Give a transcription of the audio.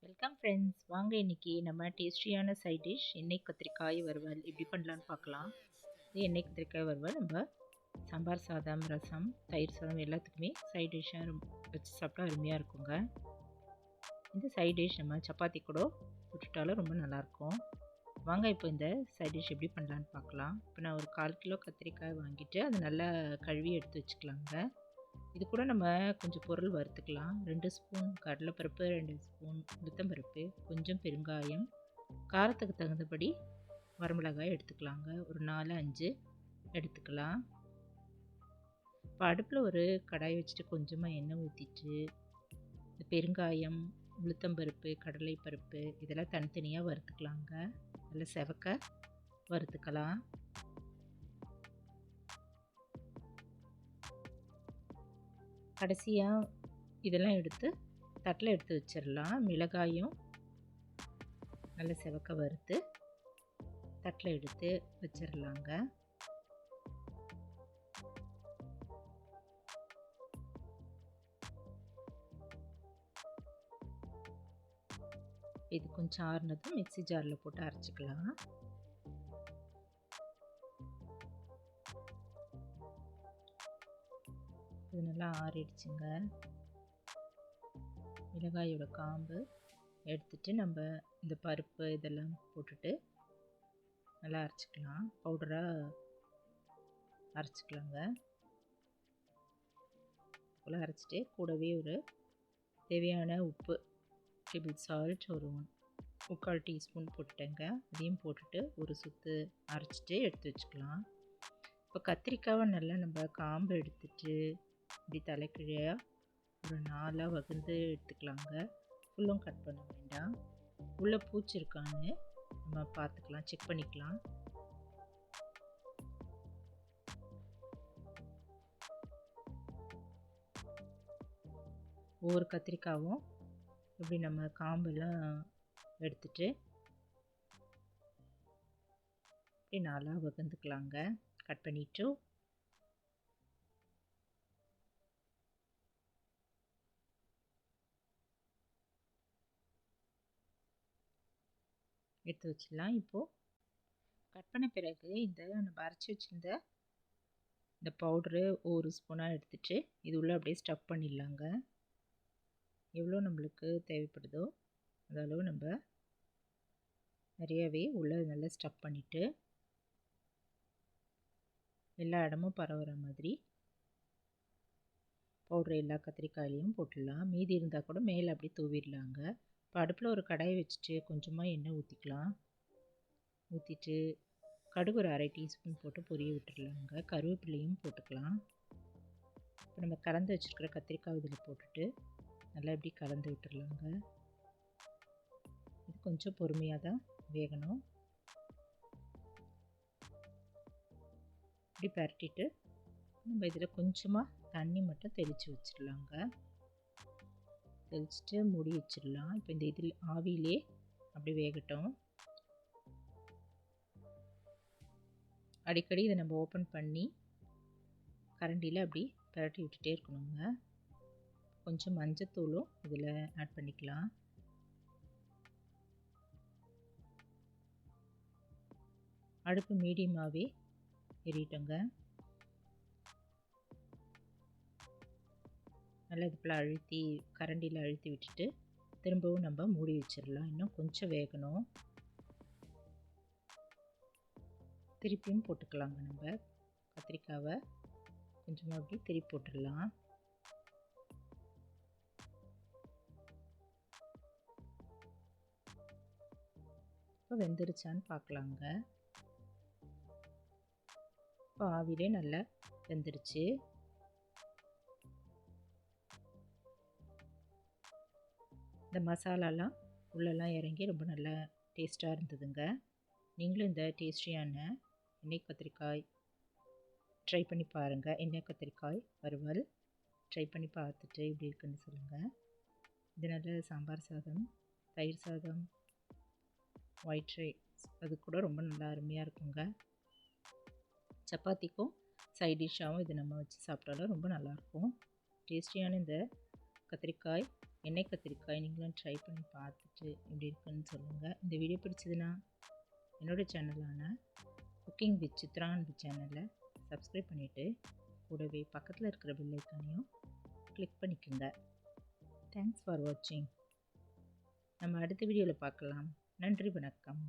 Welcome friends. வாங்க இன்னைக்கு நம்ம டேஸ்டியான சைட் டிஷ் எண்ணெய் கத்திரிக்காய் வறுவல் எப்படி பண்ணலான்னு பார்க்கலாம். இது எண்ணெய் கத்திரிக்காய் வறுவல் நம்ம சாம்பார் சாதம், ரசம், தயிர் சாதம் எல்லாத்துக்குமே சைட் டிஷ்ஷாக வச்சு சாப்பிட்டா அருமையாக இருக்குங்க. இந்த சைட் டிஷ் நம்ம சப்பாத்தி கூட விட்டுட்டாலும் ரொம்ப நல்லாயிருக்கும். வாங்க இப்போ இந்த சைட் டிஷ் எப்படி பண்ணலான்னு பார்க்கலாம். இப்போ நான் ஒரு 1/4 கிலோ கத்திரிக்காய் வாங்கிட்டு அதை நல்லா கழுவி எடுத்து வச்சுக்கலாங்க. இது கூட நம்ம கொஞ்சம் பொருள் வறுத்துக்கலாம். 2 ஸ்பூன் கடலைப்பருப்பு, 2 ஸ்பூன் உளுத்தம்பருப்பு, கொஞ்சம் பெருங்காயம், காரத்துக்கு தகுந்தபடி வரமிளகாய் எடுத்துக்கலாங்க. ஒரு 4-5 எடுத்துக்கலாம். இப்போ அடுப்பில் ஒரு கடாய் வச்சுட்டு கொஞ்சமாக எண்ணெய் ஊற்றிட்டு இந்த பெருங்காயம், உளுத்தம்பருப்பு, கடலைப்பருப்பு இதெல்லாம் தனித்தனியாக வறுத்துக்கலாங்க. நல்லா செவக்க வறுத்துக்கலாம். கடைசியாக இதெல்லாம் எடுத்து தட்டில் எடுத்து வச்சிடலாம். மிளகாயும் நல்ல செவக்க வறுத்து தட்டில் எடுத்து வச்சிடலாங்க. இது கொஞ்சம் ஆறுனதும் மிக்ஸி ஜாரில் போட்டு அரைச்சிக்கலாம். இது நல்லா ஆறிடுச்சுங்க. மிளகாயோட காம்பு எடுத்துட்டு நம்ம இந்த பருப்பு இதெல்லாம் போட்டுட்டு நல்லா அரைச்சிக்கலாம். பவுடராக அரைச்சிக்கலாங்க. போல் அரைச்சிட்டு கூடவே ஒரு தேவையான உப்பு, டேபிள் சால்ட் ஒரு 3/4 டீஸ்பூன் போட்டுட்டேங்க. அதையும் போட்டுட்டு ஒரு சுத்து அரைச்சிட்டு எடுத்து வச்சுக்கலாம். இப்போ கத்திரிக்காவை நல்லா நம்ம காம்பு எடுத்துட்டு இப்படி தலைக்கீழையாக ஒரு 4 வகுந்து எடுத்துக்கலாங்க. ஃபுல்லும் கட் பண்ண வேண்டாம். உள்ளே பூச்சி இருக்கான்னு நம்ம பார்த்துக்கலாம், செக் பண்ணிக்கலாம். ஒவ்வொரு கத்திரிக்காவும் இப்படி நம்ம காம்பெல்லாம் எடுத்துட்டு இப்படி 4 வகுந்துக்கலாங்க. கட் பண்ணிவிட்டு எடுத்து வச்சிடலாம். இப்போது கட் பண்ண பிறகு இந்த நம்ம அரைச்சி வச்சுருந்த இந்த பவுட்ரு ஒரு ஸ்பூனாக எடுத்துட்டு இது உள்ளே அப்படியே ஸ்டஃப் பண்ணிடலாங்க. எவ்வளோ நம்மளுக்கு தேவைப்படுதோ அதளவு நம்ம நிறையவே உள்ளே நல்லா ஸ்டஃப் பண்ணிவிட்டு எல்லா இடமும் பரவுற மாதிரி பவுட்ரு எல்லா கத்திரிக்காயிலையும் போட்டுடலாம். மீதி இருந்தால் கூட மேலே அப்படி தூவிடலாங்க. இப்போ அடுப்பில் ஒரு கடாயை வச்சுட்டு கொஞ்சமாக எண்ணெய் ஊற்றிக்கலாம். ஊற்றிட்டு கடுகு ஒரு 1/2 டீஸ்பூன் போட்டு பொரிய விட்டுடலாங்க. கருவேப்பிலையும் போட்டுக்கலாம். இப்போ நம்ம கலந்து வச்சுருக்கிற கத்திரிக்காய் இதில் போட்டுட்டு நல்லா இப்படி கலந்து விட்டுடலாங்க. இது கொஞ்சம் பொறுமையாக தான் வேகணும். இப்படி பரட்டிட்டு நம்ம இதில் கொஞ்சமாக தண்ணி மட்டும் தெளித்து வச்சிடலாங்க. தெளிச்சுட்டு மூடி வச்சிடலாம். இப்போ இந்த இதில் ஆவியிலே அப்படி வேகட்டும். அடிக்கடி இதை நம்ம ஓப்பன் பண்ணி கரண்டியில் அப்படி பரட்டி விட்டுட்டே இருக்கணுங்க. கொஞ்சம் மஞ்சத்தூளும் இதில் ஆட் பண்ணிக்கலாம். அடுப்பு மீடியமாகவே எரியட்டுங்க. நல்லா இது போல் அழுத்தி கரண்டியில் அழுத்தி விட்டுட்டு திரும்பவும் நம்ம மூடி வச்சிடலாம். இன்னும் கொஞ்சம் வேகணும். திருப்பியும் போட்டுக்கலாங்க. நம்ம கத்திரிக்காவை கொஞ்சமாக அப்படி திருப்பி போட்டுடலாம். இப்போ வெந்துருச்சான்னு பார்க்கலாங்க. இப்போ ஆவிலே நல்லா வெந்துருச்சு. இந்த மசாலாலாம் உள்ளெல்லாம் இறங்கி ரொம்ப நல்லா டேஸ்ட்டாக இருந்ததுங்க. நீங்களும் இந்த டேஸ்டியான எண்ணெய் கத்திரிக்காய் ட்ரை பண்ணி பாருங்கள். எண்ணெய் கத்திரிக்காய் வறுவல் ட்ரை பண்ணி பார்த்துட்டு இப்படி இருக்குன்னு சொல்லுங்கள். இது நல்ல சாம்பார் சாதம், தயிர் சாதம், ஒயிட் ரைஸ் அது கூட ரொம்ப நல்லா அருமையாக இருக்குங்க. சப்பாத்திக்கும் சைட் டிஷ்ஷாகவும் இது நம்ம வச்சு சாப்பிட்டாலும் ரொம்ப நல்லாயிருக்கும். டேஸ்டியான இந்த கத்திரிக்காய் எண்ணெய் கத்திரிக்காய் நீங்களும் ட்ரை பண்ணி பார்த்துட்டு எப்படி இருக்குன்னு சொல்லுங்கள். இந்த வீடியோ பிடிச்சதுன்னா என்னோடய சேனலான குக்கிங் வித் சித்ரா அண்ட் சேனலை சப்ஸ்கிரைப் பண்ணிவிட்டு கூடவே பக்கத்தில் இருக்கிற பெல் ஐக்கானையும் கிளிக் பண்ணிக்கோங்க. தேங்க்ஸ் ஃபார் வாட்சிங். நம்ம அடுத்த வீடியோவில் பார்க்கலாம். நன்றி, வணக்கம்.